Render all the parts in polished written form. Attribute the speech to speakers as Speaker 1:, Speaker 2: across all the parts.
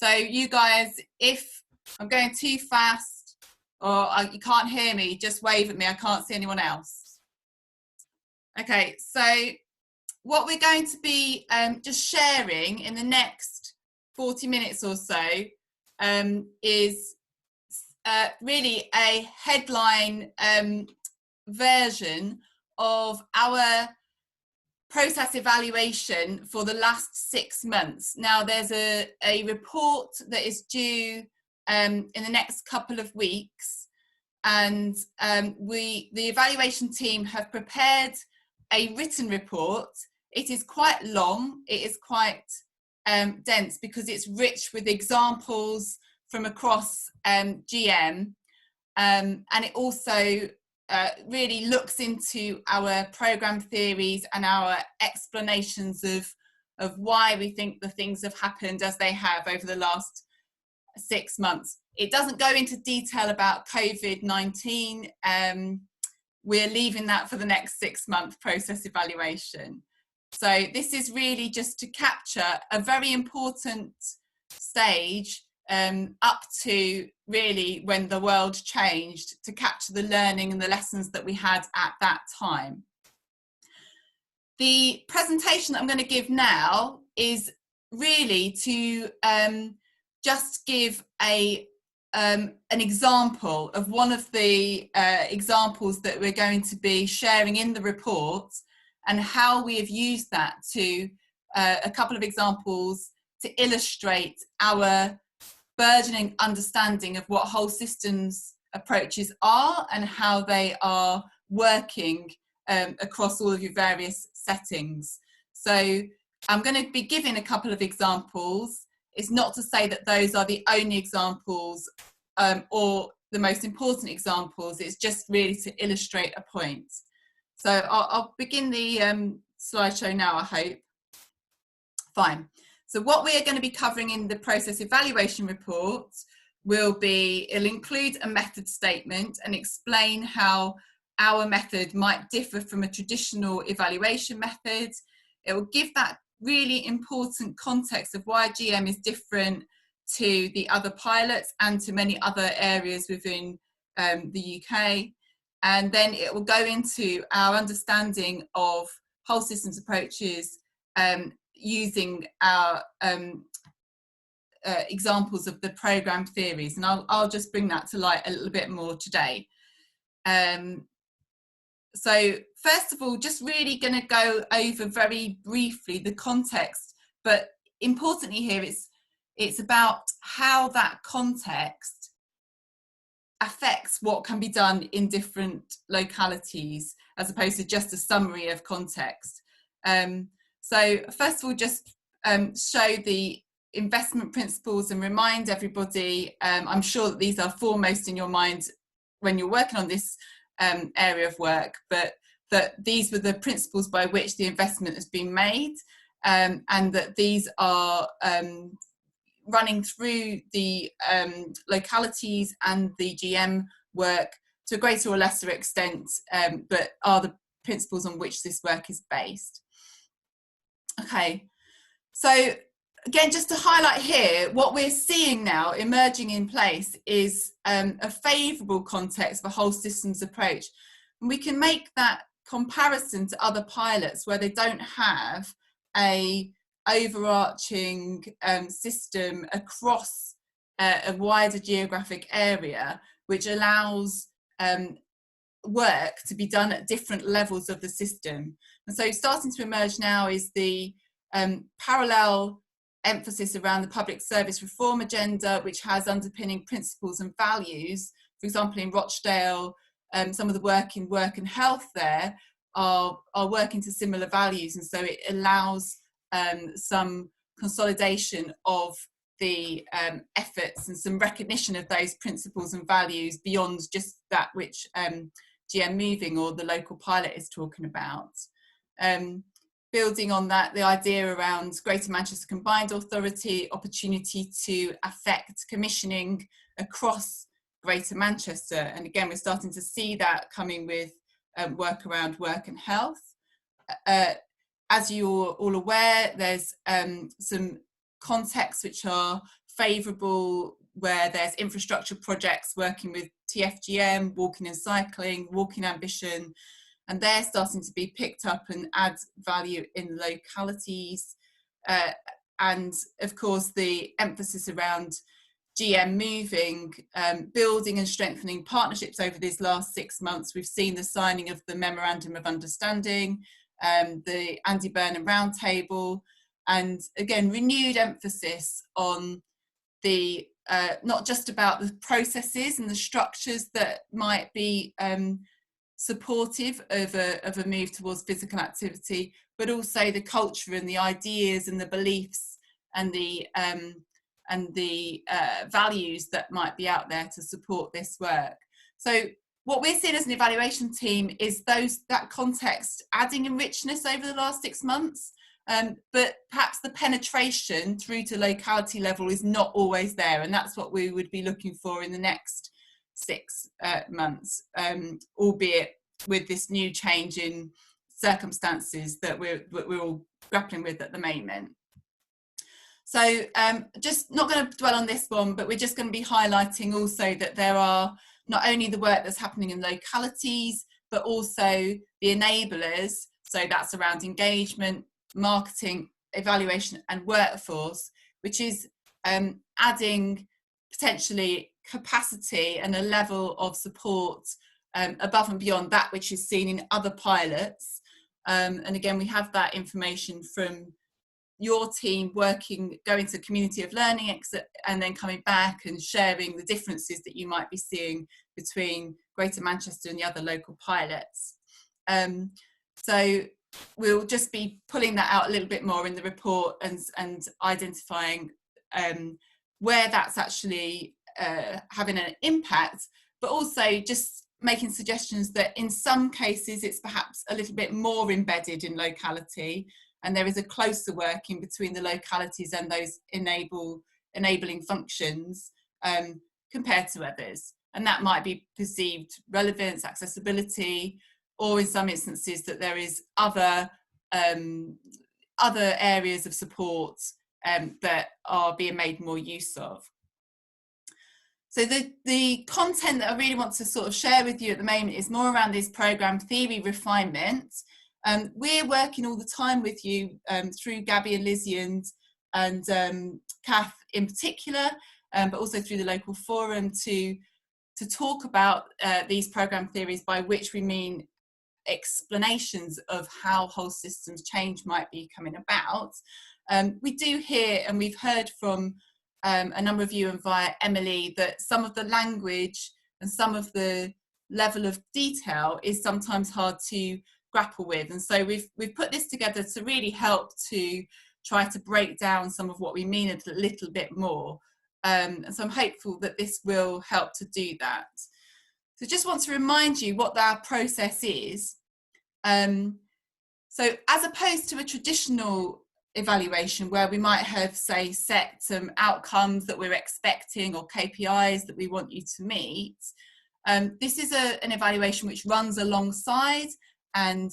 Speaker 1: So you guys, if I'm going too fast or you can't hear me, just wave at me. I can't see anyone else. Okay, so what we're going to be just sharing in the next 40 minutes or so is really a headline version of our process evaluation for the last 6 months. Now there's a report that is due in the next couple of weeks, and the evaluation team have prepared a written report. It is quite long, it is quite dense because it's rich with examples from across GM, and it also really looks into our programme theories and our explanations of why we think the things have happened as they have over the last 6 months. It doesn't go into detail about COVID-19. We're leaving that for the next 6-month process evaluation. So this is really just to capture a very important stage up to really when the world changed, to capture the learning and the lessons that we had at that time. The presentation that I'm going to give now is really to just give an example of one of the examples that we're going to be sharing in the report, and how we have used that to a couple of examples to illustrate our burgeoning understanding of what whole systems approaches are and how they are working across all of your various settings. So I'm going to be giving a couple of examples. It's not to say that those are the only examples or the most important examples. It's just really to illustrate a point. So I'll begin the slideshow now, I hope. Fine. So what we are going to be covering in the process evaluation report will be, it'll include a method statement and explain how our method might differ from a traditional evaluation method. It will give that really important context of why GM is different to the other pilots and to many other areas within the UK. And then it will go into our understanding of whole systems approaches using our examples of the programme theories. And I'll just bring that to light a little bit more today. So first of all, just really going to go over very briefly the context, but importantly here it's about how that context affects what can be done in different localities, as opposed to just a summary of context. So first of all, just show the investment principles and remind everybody, I'm sure that these are foremost in your mind when you're working on this area of work, but that these were the principles by which the investment has been made, and that these are running through the localities and the GM work to a greater or lesser extent, but are the principles on which this work is based. Okay, so again, just to highlight here, what we're seeing now emerging in place is a favourable context for whole systems approach. And we can make that comparison to other pilots where they don't have a overarching system across a wider geographic area, which allows work to be done at different levels of the system. And so starting to emerge now is the parallel emphasis around the public service reform agenda, which has underpinning principles and values. For example, in Rochdale, some of the work in work and health there are working to similar values, and so it allows some consolidation of the efforts and some recognition of those principles and values beyond just that which GM Moving or the local pilot is talking about. Building on that, the idea around Greater Manchester Combined Authority, opportunity to affect commissioning across Greater Manchester. And again, we're starting to see that coming with work around work and health. As you're all aware, there's some contexts which are favourable where there's infrastructure projects working with TFGM, walking and cycling, walking ambition, and they're starting to be picked up and add value in localities. And of course, the emphasis around GM moving, building and strengthening partnerships over these last 6 months. We've seen the signing of the Memorandum of Understanding, the Andy Burnham Roundtable, and again, renewed emphasis on the not just about the processes and the structures that might be supportive of a move towards physical activity, but also the culture and the ideas and the beliefs and the values that might be out there to support this work. So what we're seeing as an evaluation team is that context adding in richness over the last 6 months, but perhaps the penetration through to locality level is not always there, and that's what we would be looking for in the next 6 months, albeit with this new change in circumstances that we're all grappling with at the moment. So just not going to dwell on this one, but we're just going to be highlighting also that there are not only the work that's happening in localities, but also the enablers. So that's around engagement, marketing, evaluation and workforce, which is adding potentially capacity and a level of support above and beyond that which is seen in other pilots. And again, we have that information from your team going to community of learning and then coming back and sharing the differences that you might be seeing between Greater Manchester and the other local pilots. So we'll just be pulling that out a little bit more in the report and identifying where that's actually having an impact, but also just making suggestions that in some cases it's perhaps a little bit more embedded in locality, and there is a closer working between the localities and those enabling functions compared to others. And that might be perceived relevance, accessibility, or in some instances that there is other areas of support that are being made more use of. So the content that I really want to sort of share with you at the moment is more around this programme theory refinement. We're working all the time with you through Gabby and Lizzie and Kath in particular, but also through the local forum to talk about these programme theories, by which we mean explanations of how whole systems change might be coming about. We do hear, and we've heard from a number of you and via Emily, that some of the language and some of the level of detail is sometimes hard to grapple with, and so we've put this together to really help to try to break down some of what we mean a little bit more, and so I'm hopeful that this will help to do that. So just want to remind you what our process is. So as opposed to a traditional evaluation where we might have, say, set some outcomes that we're expecting or KPIs that we want you to meet, this is an evaluation which runs alongside and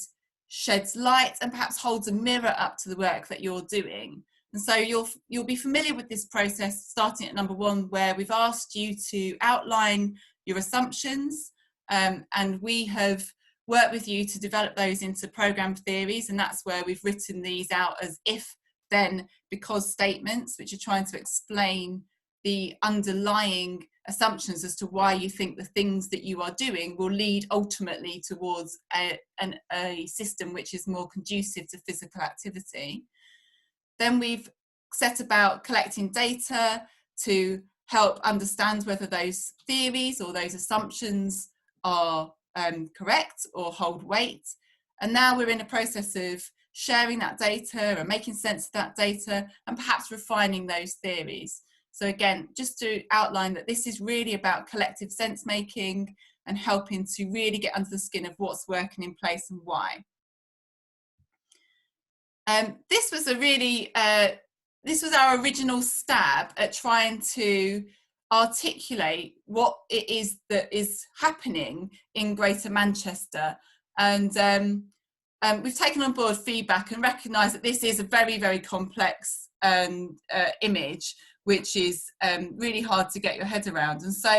Speaker 1: sheds light and perhaps holds a mirror up to the work that you're doing. And so you'll be familiar with this process, starting at number 1, where we've asked you to outline your assumptions, and we have worked with you to develop those into programme theories, and that's where we've written these out as if, then, because statements, which are trying to explain the underlying assumptions as to why you think the things that you are doing will lead ultimately towards a system which is more conducive to physical activity. Then we've set about collecting data to help understand whether those theories or those assumptions are correct or hold weight. And now we're in a process of sharing that data and making sense of that data and perhaps refining those theories. So again, just to outline that this is really about collective sense making and helping to really get under the skin of what's working in place and why. This was our original stab at trying to articulate what it is that is happening in Greater Manchester, and we've taken on board feedback and recognised that this is a very, very complex image which is really hard to get your head around. And so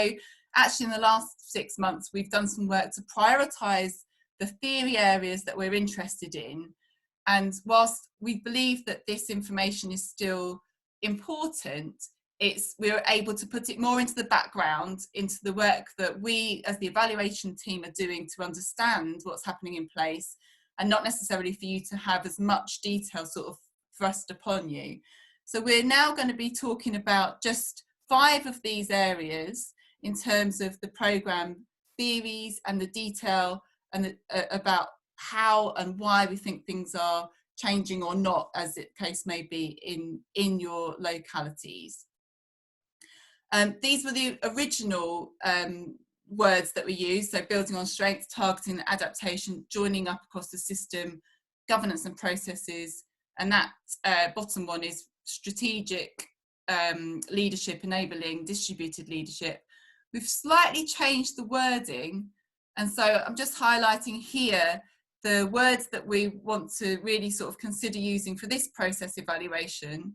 Speaker 1: actually in the last 6 months, we've done some work to prioritise the theory areas that we're interested in. And whilst we believe that this information is still important, we're able to put it more into the background, into the work that we as the evaluation team are doing to understand what's happening in place, and not necessarily for you to have as much detail sort of thrust upon you. So we're now going to be talking about just 5 of these areas in terms of the programme theories and the detail and about how and why we think things are changing or not, as the case may be in your localities. These were the original words that we used, so building on strengths, targeting, adaptation, joining up across the system, governance and processes, and that bottom one is strategic leadership, enabling distributed leadership. We've slightly changed the wording, and so I'm just highlighting here the words that we want to really sort of consider using for this process evaluation.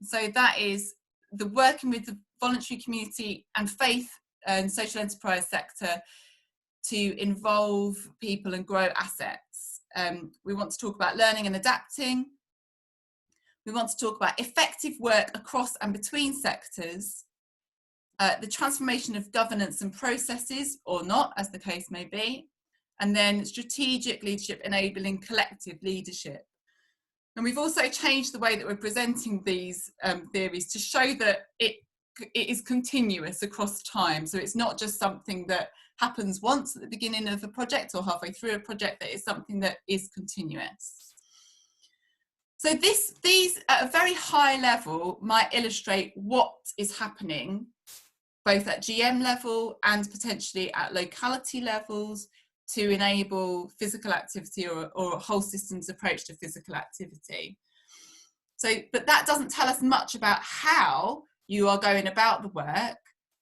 Speaker 1: So that is the working with the voluntary community and faith and social enterprise sector to involve people and grow assets. We want to talk about learning and adapting. We want to talk about effective work across and between sectors, the transformation of governance and processes, or not, as the case may be, and then strategic leadership enabling collective leadership. And we've also changed the way that we're presenting these theories to show that it is continuous across time. So it's not just something that happens once at the beginning of a project or halfway through a project, that is something that is continuous. So these at a very high level might illustrate what is happening both at GM level and potentially at locality levels to enable physical activity or a whole systems approach to physical activity. So, but that doesn't tell us much about how you are going about the work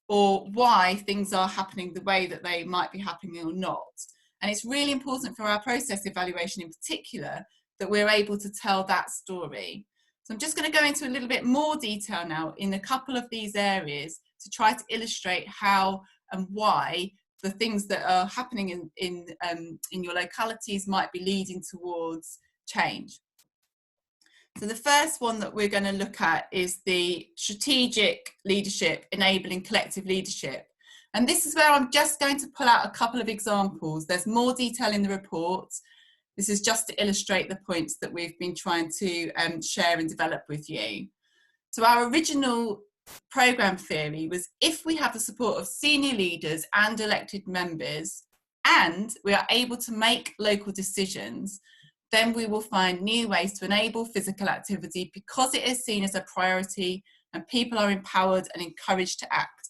Speaker 1: or why things are happening the way that they might be happening or not. And it's really important for our process evaluation in particular that we're able to tell that story. So I'm just going to go into a little bit more detail now in a couple of these areas to try to illustrate how and why the things that are happening in your localities might be leading towards change. So the first one that we're going to look at is the strategic leadership enabling collective leadership. And this is where I'm just going to pull out a couple of examples. There's more detail in the report. This is just to illustrate the points that we've been trying to share and develop with you. So our original programme theory was, if we have the support of senior leaders and elected members and we are able to make local decisions, then we will find new ways to enable physical activity because it is seen as a priority and people are empowered and encouraged to act.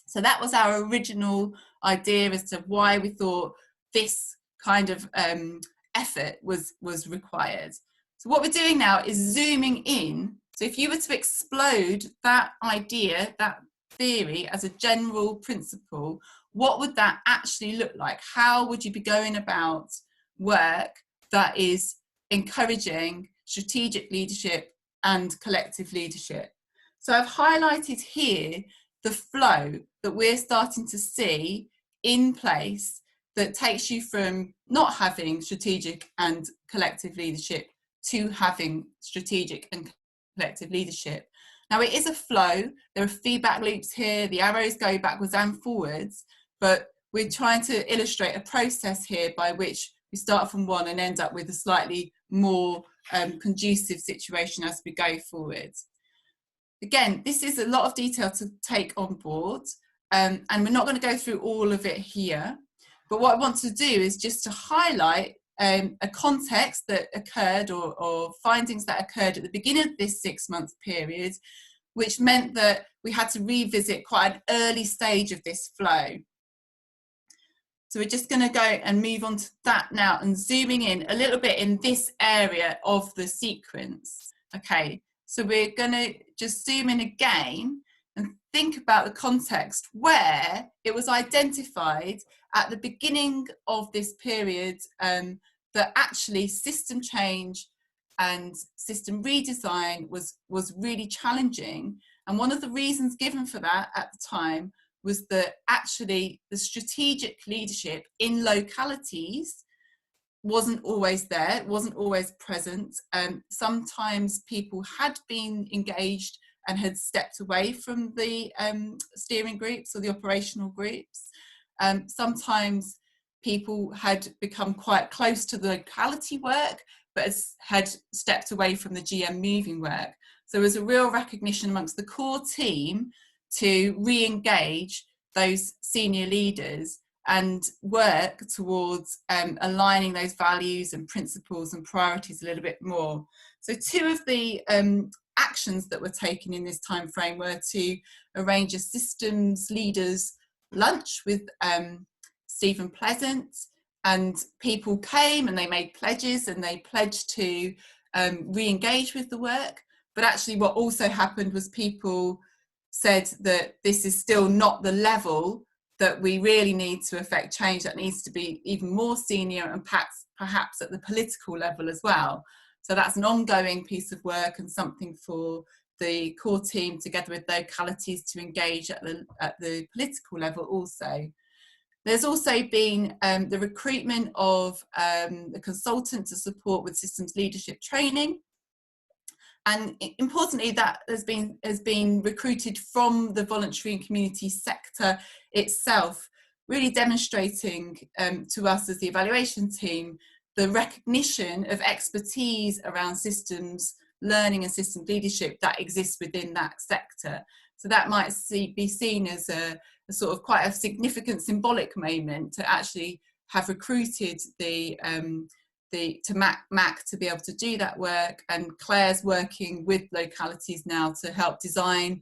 Speaker 1: So that was our original idea as to why we thought this kind of effort was required. So what we're doing now is zooming in. So if you were to explode that idea, that theory as a general principle, what would that actually look like? How would you be going about work that is encouraging strategic leadership and collective leadership? So I've highlighted here the flow that we're starting to see in place that takes you from not having strategic and collective leadership to having strategic and collective leadership. Now it is a flow, there are feedback loops here, the arrows go backwards and forwards, but we're trying to illustrate a process here by which we start from one and end up with a slightly more conducive situation as we go forward. Again, this is a lot of detail to take on board, and we're not going to go through all of it here, but what I want to do is just to highlight a context that occurred or findings that occurred at the beginning of this 6-month period, which meant that we had to revisit quite an early stage of this flow. So we're just going to go and move on to that now and zooming in a little bit in this area of the sequence. Okay, so we're going to just zoom in again and think about the context where it was identified at the beginning of this period that actually system change and system redesign was really challenging, And one of the reasons given for that at the time was that actually the strategic leadership in localities wasn't always there, it wasn't always present. Sometimes people had been engaged and had stepped away from the steering groups or the operational groups. Sometimes people had become quite close to the locality work, but had stepped away from the GM moving work. So there was a real recognition amongst the core team to re-engage those senior leaders and work towards aligning those values and principles and priorities a little bit more. So two of the actions that were taken in this time frame were to arrange a systems leaders lunch with Stephen Pleasant, and people came and they made pledges and they pledged to re-engage with the work. But actually what also happened was people said that this is still not the level that we really need to affect change, that needs to be even more senior and perhaps at the political level as well. So that's an ongoing piece of work and something for the core team together with localities to engage at the political level also. There's also been the recruitment of a consultant to support with systems leadership training. And importantly, that has been recruited from the voluntary and community sector itself, really demonstrating to us as the evaluation team the recognition of expertise around systems learning and systems leadership that exists within that sector. So that might be seen as a sort of quite a significant symbolic moment to actually have recruited to MAC to be able to do that work, and Claire's working with localities now to help design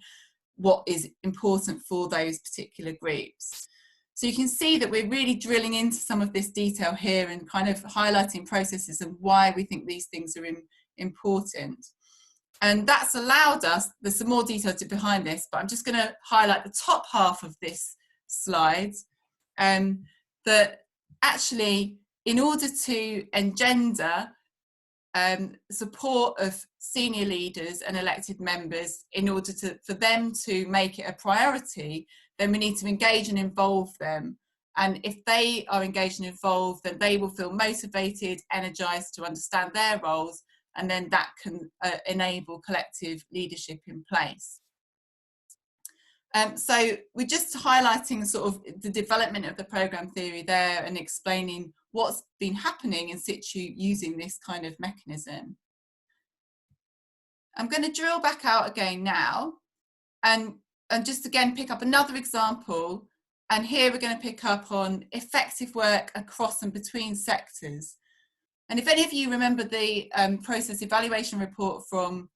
Speaker 1: what is important for those particular groups. So you can see that we're really drilling into some of this detail here and kind of highlighting processes and why we think these things are important. And that's allowed us, there's some more detail behind this, but I'm just going to highlight the top half of this slide, that actually in order to engender support of senior leaders and elected members, in order for them to make it a priority, then we need to engage and involve them. And if they are engaged and involved, then they will feel motivated, energized to understand their roles, and then that can enable collective leadership in place. So we're just highlighting sort of the development of the programme theory there and explaining what's been happening in situ using this kind of mechanism. I'm going to drill back out again now and just again pick up another example, and here we're going to pick up on effective work across and between sectors. And if any of you remember the process evaluation report from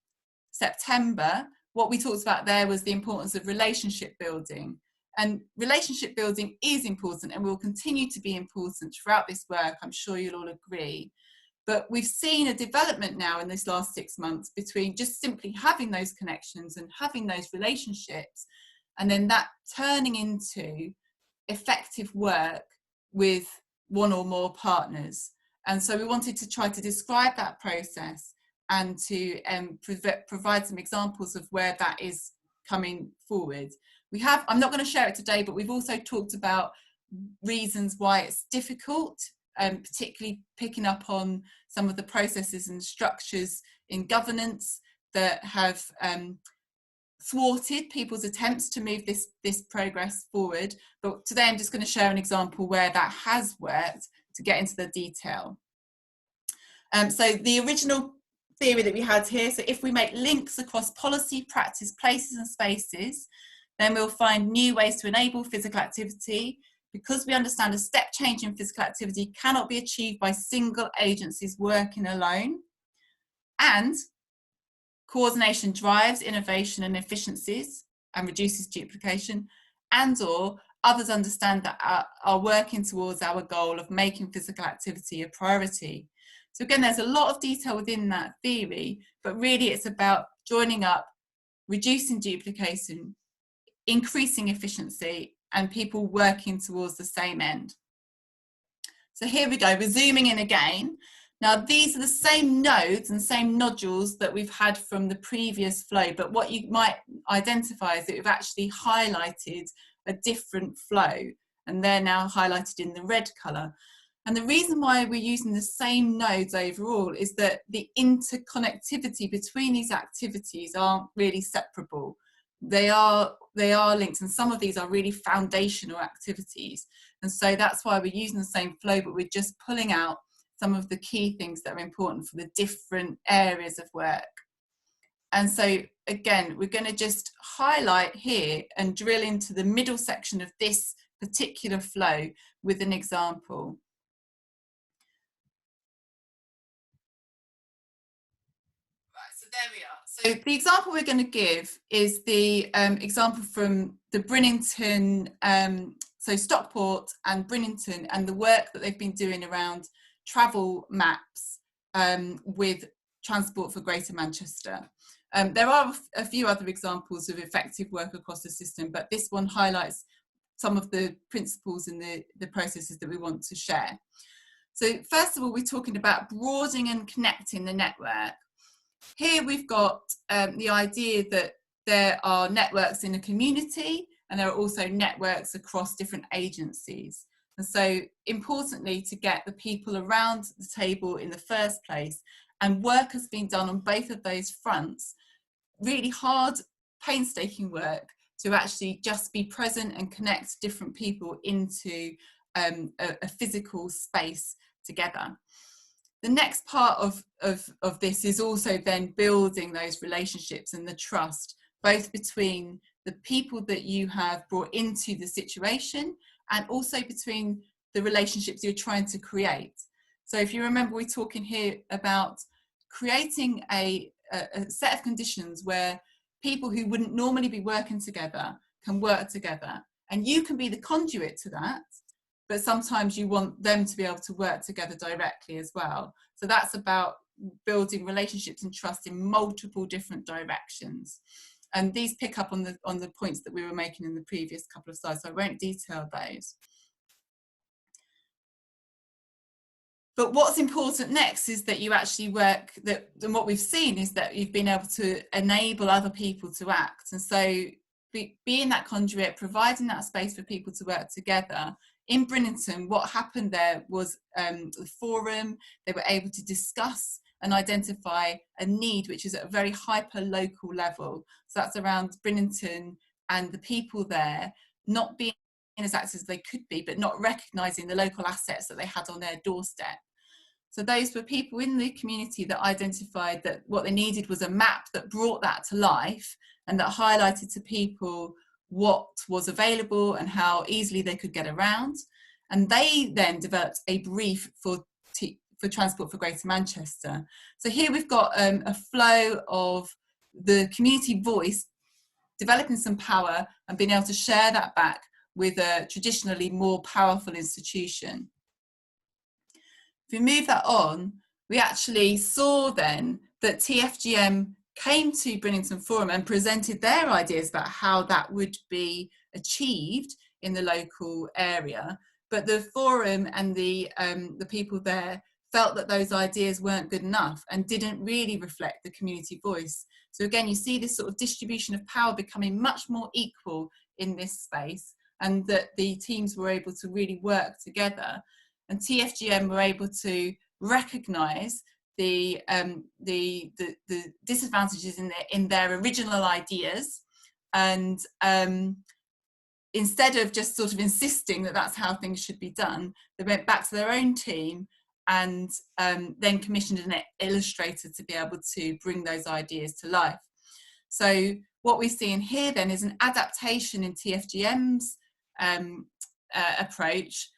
Speaker 1: September, what we talked about there was the importance of relationship building. And relationship building is important and will continue to be important throughout this work, I'm sure you'll all agree. But we've seen a development now in this last 6 months between just simply having those connections and having those relationships, and then that turning into effective work with one or more partners. And so we wanted to try to describe that process and to provide some examples of where that is coming forward. I'm not going to share it today, but we've also talked about reasons why it's difficult, particularly picking up on some of the processes and structures in governance that have thwarted people's attempts to move this progress forward. But today I'm just going to share an example where that has worked to get into the detail. So the original theory that we had here, so if we make links across policy, practice, places and spaces, then we'll find new ways to enable physical activity, because we understand a step change in physical activity cannot be achieved by single agencies working alone, and coordination drives innovation and efficiencies and reduces duplication, and or others understand that are working towards our goal of making physical activity a priority. So again, there's a lot of detail within that theory, but really it's about joining up, reducing duplication, increasing efficiency, and people working towards the same end. So here we go, we're zooming in again. Now, these are the same nodes and same nodules that we've had from the previous flow, but what you might identify is that we've actually highlighted a different flow, and they're now highlighted in the red colour. And the reason why we're using the same nodes overall is that the interconnectivity between these activities aren't really separable. They are linked, and some of these are really foundational activities. And so that's why we're using the same flow, but we're just pulling out some of the key things that are important for the different areas of work. And so again, we're going to just highlight here and drill into the middle section of this particular flow with an example. So there we are. So the example we're going to give is the example from the Brinnington, so Stockport and Brinnington, and the work that they've been doing around travel maps with Transport for Greater Manchester. There are a few other examples of effective work across the system, but this one highlights some of the principles and the processes that we want to share. So first of all, we're talking about broadening and connecting the network. Here we've got the idea that there are networks in a community, and there are also networks across different agencies. And so importantly, to get the people around the table in the first place, and work has been done on both of those fronts, really hard, painstaking work to actually just be present and connect different people into a physical space together. The next part of this is also then building those relationships and the trust, both between the people that you have brought into the situation and also between the relationships you're trying to create. So if you remember, we're talking here about creating a set of conditions where people who wouldn't normally be working together can work together, and you can be the conduit to that, but sometimes you want them to be able to work together directly as well. So that's about building relationships and trust in multiple different directions. And these pick up on the points that we were making in the previous couple of slides, so I won't detail those. But what's important next is that you actually work, and what we've seen is that you've been able to enable other people to act. And so being that conduit, providing that space for people to work together. In Brinnington, what happened there was the forum, they were able to discuss and identify a need which is at a very hyper-local level. So that's around Brinnington and the people there not being as active as they could be, but not recognising the local assets that they had on their doorstep. So those were people in the community that identified that what they needed was a map that brought that to life and that highlighted to people what was available and how easily they could get around. And they then developed a brief for Transport for Greater Manchester. So here we've got a flow of the community voice developing some power and being able to share that back with a traditionally more powerful institution. If we move that on, we actually saw then that TFGM came to Brinnington Forum and presented their ideas about how that would be achieved in the local area. But the forum and the people there felt that those ideas weren't good enough and didn't really reflect the community voice. So again, you see this sort of distribution of power becoming much more equal in this space, and that the teams were able to really work together. And TFGM were able to recognise the disadvantages in their original ideas, and instead of just sort of insisting that that's how things should be done, they went back to their own team and then commissioned an illustrator to be able to bring those ideas to life. So what we're seeing here then is an adaptation in TFGM's approach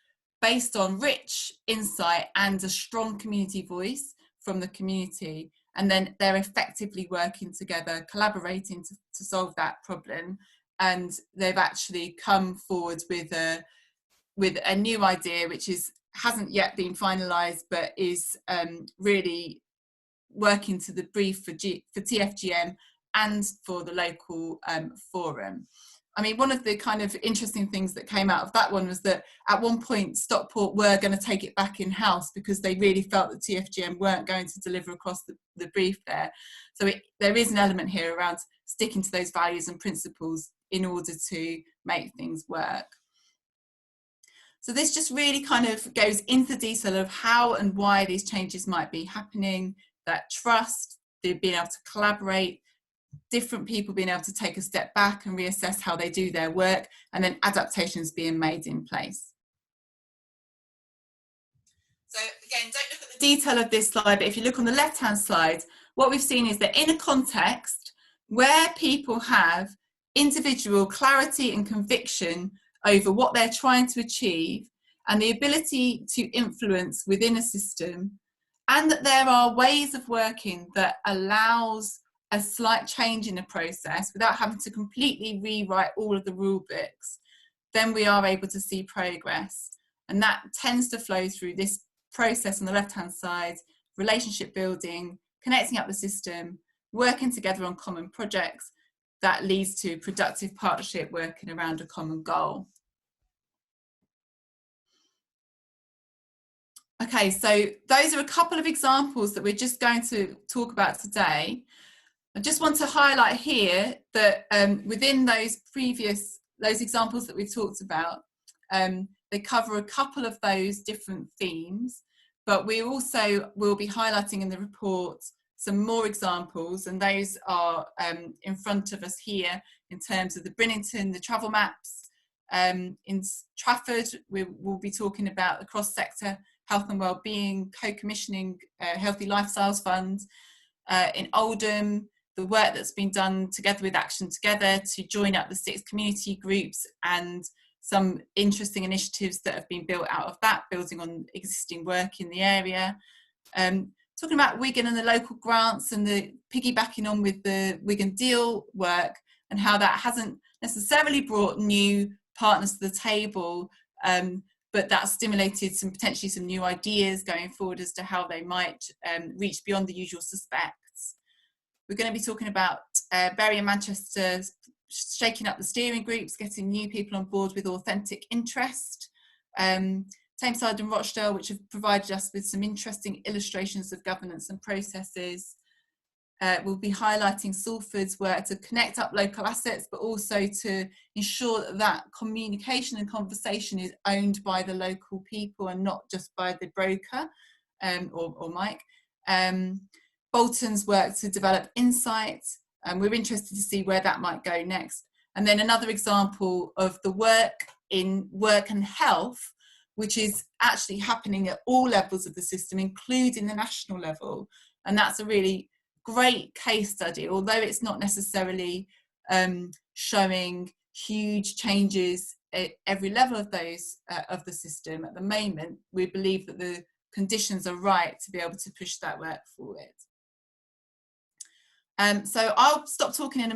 Speaker 1: based on rich insight and a strong community voice from the community, and then they're effectively working together, collaborating to solve that problem. And they've actually come forward with a new idea which hasn't yet been finalised, but is really working to the brief for TFGM and for the local forum. I mean, one of the kind of interesting things that came out of that one was that at one point Stockport were going to take it back in-house because they really felt that TFGM weren't going to deliver across the brief there. So there is an element here around sticking to those values and principles in order to make things work. So this just really kind of goes into detail of how and why these changes might be happening, that trust, being able to collaborate, different people being able to take a step back and reassess how they do their work, and then adaptations being made in place. So again, don't look at the detail of this slide, but if you look on the left-hand side, what we've seen is that in a context where people have individual clarity and conviction over what they're trying to achieve and the ability to influence within a system, and that there are ways of working that allows a slight change in a process without having to completely rewrite all of the rule books, then we are able to see progress. And that tends to flow through this process on the left-hand side: relationship building, connecting up the system, working together on common projects that leads to productive partnership working around a common goal. Okay, so those are a couple of examples that we're just going to talk about today. I just want to highlight here that within those examples that we've talked about, they cover a couple of those different themes, but we also will be highlighting in the report some more examples, and those are in front of us here in terms of the Brinnington, the travel maps. In Trafford, we will be talking about the cross-sector health and wellbeing, co-commissioning healthy lifestyles funds. In Oldham, the work that's been done together with Action Together to join up the 6 community groups, and some interesting initiatives that have been built out of that, building on existing work in the area. Talking about Wigan and the local grants and the piggybacking on with the Wigan Deal work, and how that hasn't necessarily brought new partners to the table, but that stimulated potentially some new ideas going forward as to how they might reach beyond the usual suspects. We're going to be talking about Bury and Manchester shaking up the steering groups, getting new people on board with authentic interest. Tameside and Rochdale, which have provided us with some interesting illustrations of governance and processes. We'll be highlighting Salford's work to connect up local assets, but also to ensure that that communication and conversation is owned by the local people and not just by the broker or Mike. Bolton's work to develop insights, and we're interested to see where that might go next. And then another example of the work in work and health, which is actually happening at all levels of the system, including the national level. And that's a really great case study, although it's not necessarily showing huge changes at every level of those of the system at the moment. We believe that the conditions are right to be able to push that work forward. So I'll stop talking in a